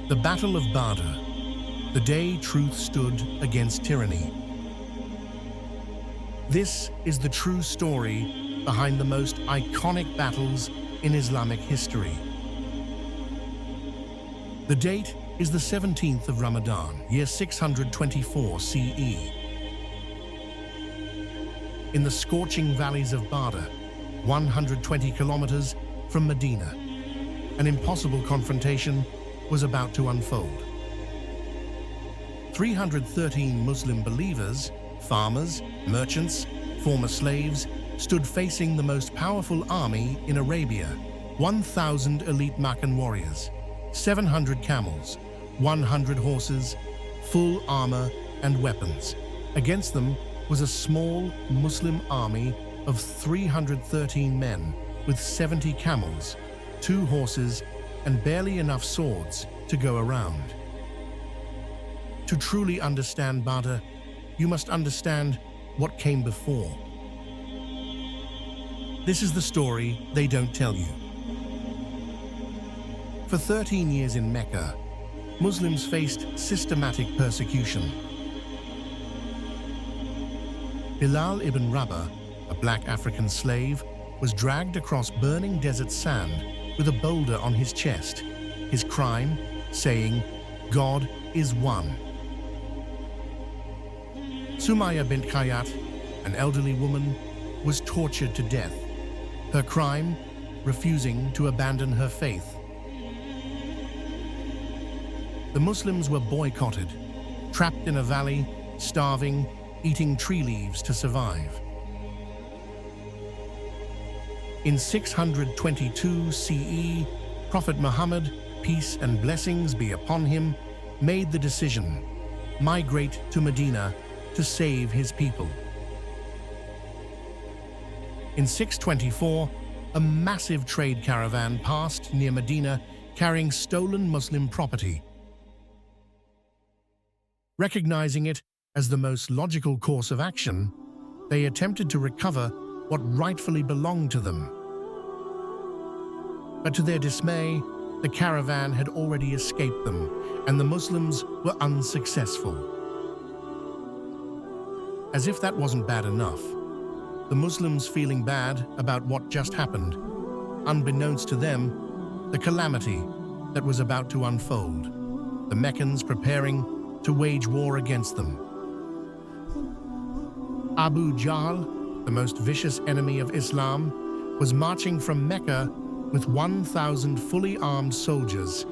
The Battle of Badr, the day truth stood against tyranny. This is the true story behind the most iconic battles in Islamic history. The date is the 17th of Ramadan, year 624 CE. In the scorching valleys of Badr, 120 kilometers from Medina, an impossible confrontation was about to unfold. 313 Muslim believers, farmers, merchants, former slaves, stood facing the most powerful army in Arabia, 1,000 elite Makkan warriors, 700 camels, 100 horses, full armor and weapons. Against them was a small Muslim army of 313 men with 70 camels, 2 horses, and barely enough swords to go around. To truly understand Badr, you must understand what came before. This is the story they don't tell you. For 13 years in Mecca, Muslims faced systematic persecution. Bilal ibn Rabah, a black African slave, was dragged across burning desert sand with a boulder on his chest, his crime saying, "God is one." Sumayya bint Khayyat, an elderly woman, was tortured to death, her crime refusing to abandon her faith. The Muslims were boycotted, trapped in a valley, starving, eating tree leaves to survive. In 622 CE, Prophet Muhammad, peace and blessings be upon him, made the decision, migrate to Medina to save his people. In 624, a massive trade caravan passed near Medina carrying stolen Muslim property. Recognizing it as the most logical course of action, they attempted to recover what rightfully belonged to them. But to their dismay, the caravan had already escaped them, and the Muslims were unsuccessful. As if that wasn't bad enough, the Muslims feeling bad about what just happened, unbeknownst to them, the calamity that was about to unfold, the Meccans preparing to wage war against them. Abu Jahl, the most vicious enemy of Islam, was marching from Mecca with 1,000 fully armed soldiers,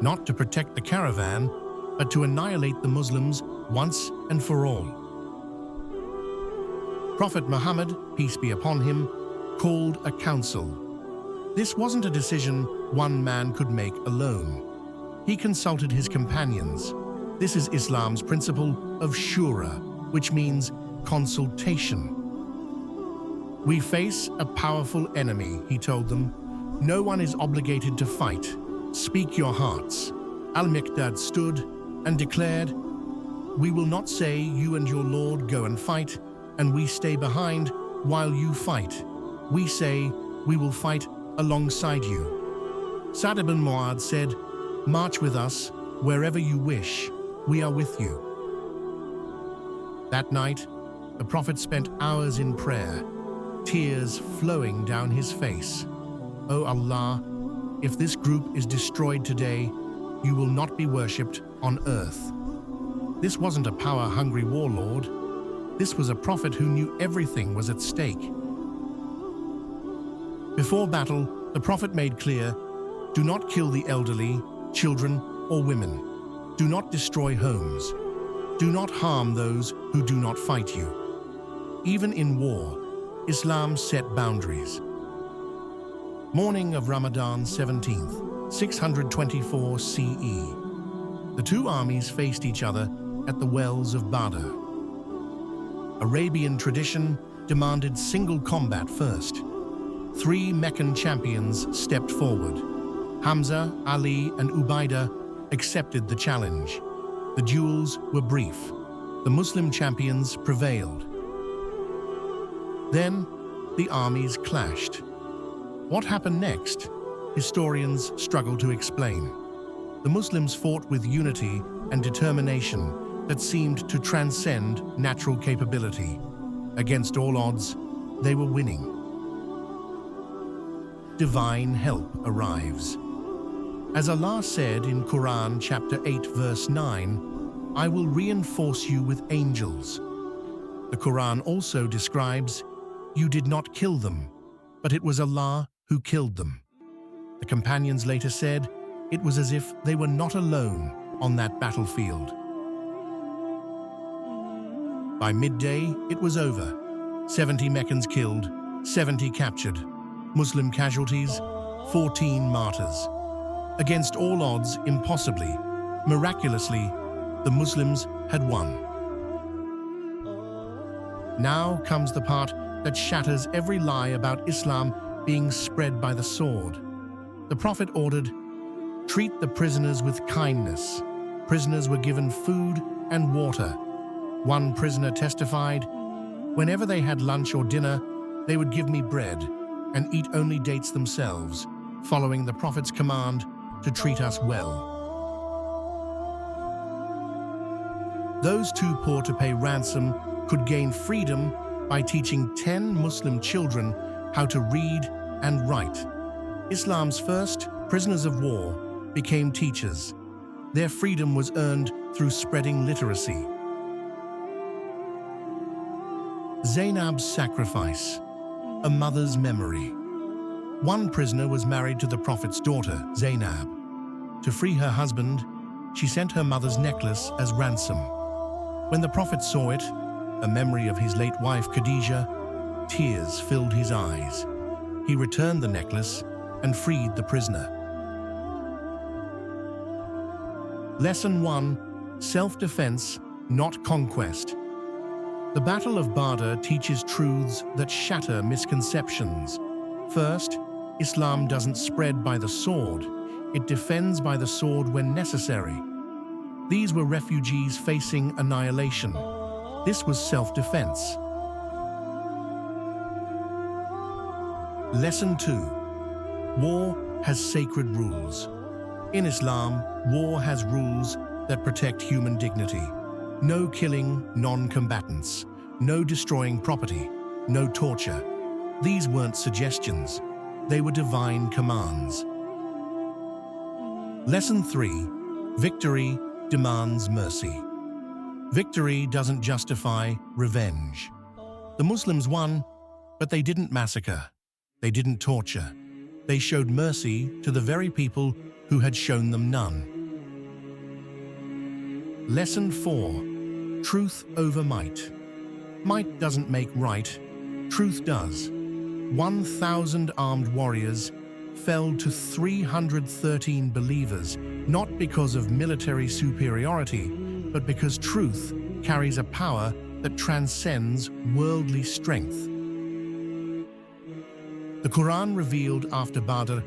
not to protect the caravan, but to annihilate the Muslims once and for all. Prophet Muhammad, peace be upon him, called a council. This wasn't a decision one man could make alone. He consulted his companions. This is Islam's principle of shura, which means consultation. "We face a powerful enemy," he told them. "No one is obligated to fight. Speak your hearts." Al-Miqdad stood and declared, "We will not say you and your Lord go and fight, and we stay behind while you fight. We say we will fight alongside you." Sa'd ibn Mu'adh said, "March with us wherever you wish. We are with you." That night, the Prophet spent hours in prayer, tears flowing down his face. "O Allah, if this group is destroyed today, you will not be worshipped on earth." This wasn't a power-hungry warlord. This was a prophet who knew everything was at stake. Before battle, the Prophet made clear, "Do not kill the elderly, children, or women. Do not destroy homes. Do not harm those who do not fight you." Even in war, Islam set boundaries. Morning of Ramadan 17th, 624 CE. The two armies faced each other at the wells of Badr. Arabian tradition demanded single combat first. 3 Meccan champions stepped forward. Hamza, Ali, and Ubaidah accepted the challenge. The duels were brief. The Muslim champions prevailed. Then, the armies clashed. What happened next? Historians struggle to explain. The Muslims fought with unity and determination that seemed to transcend natural capability. Against all odds, they were winning. Divine help arrives. As Allah said in Quran chapter 8 verse 9, "I will reinforce you with angels." The Quran also describes, "You did not kill them, but it was Allah who killed them." The companions later said, it was as if they were not alone on that battlefield. By midday, it was over. 70 Meccans killed, 70 captured. Muslim casualties, 14 martyrs. Against all odds, impossibly, miraculously, the Muslims had won. Now comes the part that shatters every lie about Islam being spread by the sword. The Prophet ordered, "Treat the prisoners with kindness." Prisoners were given food and water. One prisoner testified, "Whenever they had lunch or dinner, they would give me bread and eat only dates themselves, following the Prophet's command to treat us well." Those too poor to pay ransom could gain freedom by teaching 10 Muslim children how to read and write. Islam's first prisoners of war became teachers. Their freedom was earned through spreading literacy. Zainab's sacrifice, a mother's memory. One prisoner was married to the Prophet's daughter, Zainab. To free her husband, she sent her mother's necklace as ransom. When the Prophet saw it, a memory of his late wife Khadijah, tears filled his eyes. He returned the necklace and freed the prisoner. Lesson 1: Self-defense, not conquest. The Battle of Badr teaches truths that shatter misconceptions. First, Islam doesn't spread by the sword. It defends by the sword when necessary. These were refugees facing annihilation. This was self-defense. Lesson 2: War has sacred rules. In Islam, war has rules that protect human dignity. No killing non-combatants, no destroying property, no torture. These weren't suggestions, they were divine commands. Lesson 3: Victory demands mercy. Victory doesn't justify revenge. The Muslims won, but they didn't massacre. They didn't torture. They showed mercy to the very people who had shown them none. Lesson 4: Truth over might. Might doesn't make right, truth does. 1,000 armed warriors fell to 313 believers, not because of military superiority, but because truth carries a power that transcends worldly strength. The Quran revealed after Badr,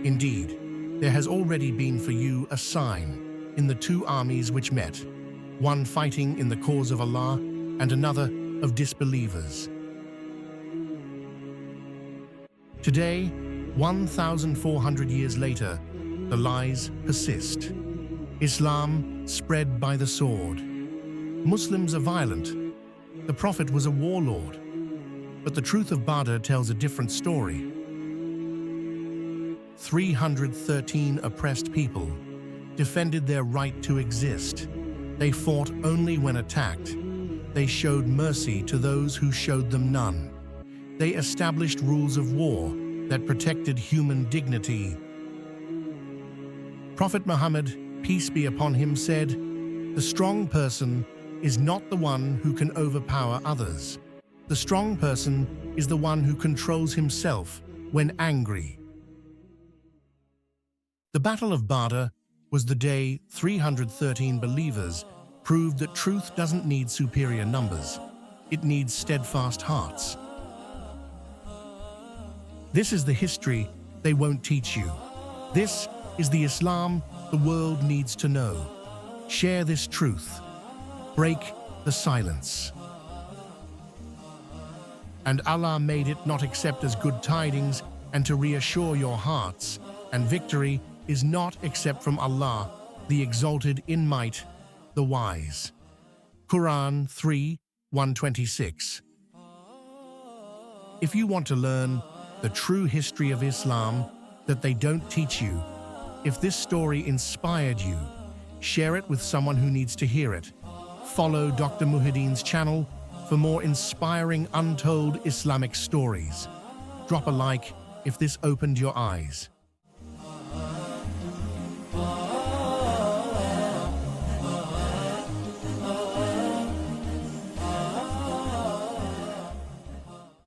"Indeed, there has already been for you a sign in the two armies which met, one fighting in the cause of Allah and another of disbelievers." Today, 1,400 years later, the lies persist. Islam spread by the sword. Muslims are violent. The Prophet was a warlord. But the truth of Badr tells a different story. 313 oppressed people defended their right to exist. They fought only when attacked. They showed mercy to those who showed them none. They established rules of war that protected human dignity. Prophet Muhammad, peace be upon him, said, "The strong person is not the one who can overpower others. The strong person is the one who controls himself when angry." The Battle of Badr was the day 313 believers proved that truth doesn't need superior numbers. It needs steadfast hearts. This is the history they won't teach you. This is the Islam the world needs to know. Share this truth. Break the silence. And Allah made it not except as good tidings and to reassure your hearts, and victory is not except from Allah, the Exalted in Might, the Wise. Quran 3:126. If you want to learn the true history of Islam that they don't teach you, if this story inspired you, share it with someone who needs to hear it. Follow Dr. Muhyiddin's channel for more inspiring untold Islamic stories. Drop a like if this opened your eyes.